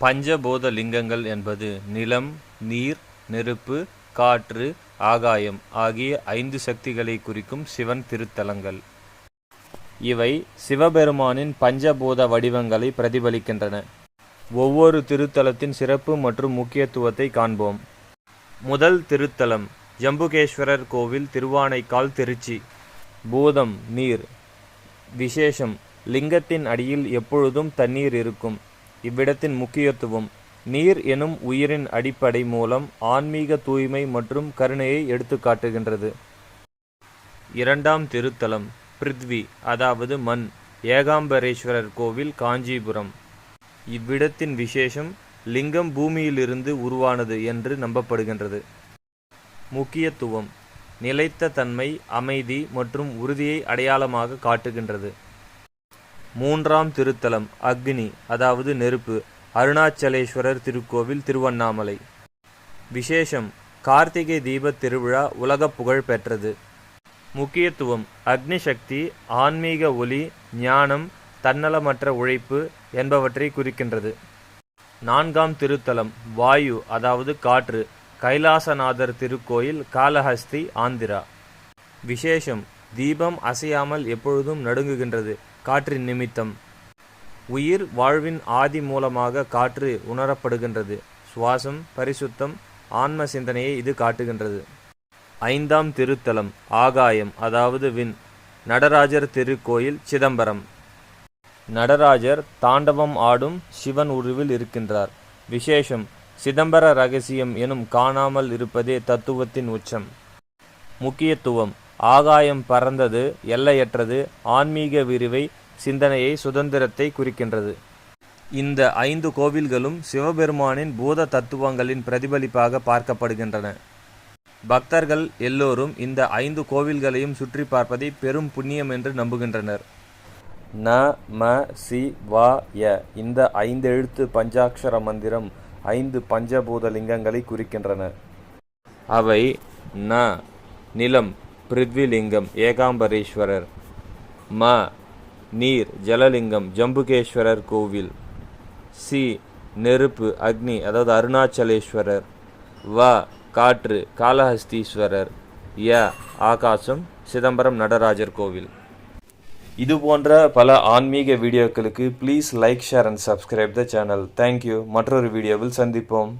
பஞ்சபூத லிங்கங்கள் என்பது நிலம், நீர், நெருப்பு, காற்று, ஆகாயம் ஆகிய 5 சக்திகளை குறிக்கும் சிவன் திருத்தலங்கள். இவை சிவபெருமானின் பஞ்சபூத வடிவங்களை பிரதிபலிக்கின்றன. ஒவ்வொரு திருத்தலத்தின் சிறப்பு மற்றும் முக்கியத்துவத்தை காண்போம். முதல் திருத்தலம் ஜம்புகேஸ்வரர் கோவில், திருவானைக்கால், திருச்சி. பூதம் நீர். விசேஷம்: லிங்கத்தின் அடியில் எப்பொழுதும் தண்ணீர் இருக்கும். இவ்விடத்தின் முக்கியத்துவம்: நீர் எனும் உயிரின் அடிப்படை மூலம் ஆன்மீக தூய்மை மற்றும் கருணையை எடுத்துக்காட்டுகின்றது. இரண்டாம் திருத்தலம் பிருத்வி, அதாவது மண், ஏகாம்பரேஸ்வரர் கோவில், காஞ்சிபுரம். இவ்விடத்தின் விசேஷம்: லிங்கம் பூமியிலிருந்து உருவானது என்று நம்பப்படுகின்றது. முக்கியத்துவம்: நிலைத்த தன்மை, அமைதி மற்றும் உறுதியை அடையாளமாக காட்டுகின்றது. மூன்றாம் திருத்தலம் அக்னி, அதாவது நெருப்பு, அருணாச்சலேஸ்வரர் திருக்கோவில், திருவண்ணாமலை. விசேஷம்: கார்த்திகை தீப திருவிழா உலக புகழ் பெற்றது. முக்கியத்துவம்: அக்னி சக்தி, ஆன்மீக ஒளி, ஞானம், தன்னலமற்ற உழைப்பு என்பவற்றை குறிக்கின்றது. நான்காம் திருத்தலம் வாயு, அதாவது காற்று, கைலாசநாதர் திருக்கோயில், காளஹஸ்தி, ஆந்திரா. விசேஷம்: தீபம் அசையாமல் எப்பொழுதும் நடுங்குகின்றது, காற்றின் நிமித்தம். உயிர் வாழ்வின் ஆதி மூலமாக காற்று உணரப்படுகின்றது. சுவாசம், பரிசுத்தம், ஆன்ம சிந்தனையை இது காட்டுகின்றது. ஐந்தாம் திருத்தலம் ஆகாயம், அதாவது விண், நடராஜர் திருக்கோயில், சிதம்பரம். நடராஜர் தாண்டவம் ஆடும் சிவன் உருவில் இருக்கின்றார். விசேஷம்: சிதம்பர ரகசியம் எனும் காணாமல் இருப்பதே தத்துவத்தின் உச்சம். முக்கியத்துவம்: ஆகாயம் பரந்தது, எல்லையற்றது, ஆன்மீக விரிவை, சிந்தனையை, சுதந்திரத்தை குறிக்கின்றது. இந்த 5 கோவில்களும் சிவபெருமானின் பூத தத்துவங்களின் பிரதிபலிப்பாக பார்க்கப்படுகின்றன. பக்தர்கள் எல்லோரும் இந்த 5 கோவில்களையும் சுற்றி பார்ப்பதை பெரும் புண்ணியம் என்று நம்புகின்றனர். ந ம சி வா ய இந்த 5 எழுத்து பஞ்சாட்சர மந்திரம் 5 பஞ்சபூத லிங்கங்களை குறிக்கின்றன. அவை: ந நிலம், பிருத்விலிங்கம், ஏகாம்பரேஸ்வரர். ம நீர், ஜலலிங்கம், ஜம்புகேஸ்வரர் கோவில். சி நெருப்பு, அக்னி, அதாவது அருணாச்சலேஸ்வரர். வ காற்று, காளஹஸ்தீஸ்வரர். ய ஆகாசம், சிதம்பரம் நடராஜர் கோவில். இது போன்ற பல ஆன்மீக வீடியோக்களுக்கு please like, share and subscribe the channel. Thank you. மற்றொரு வீடியோவில் சந்திப்போம்.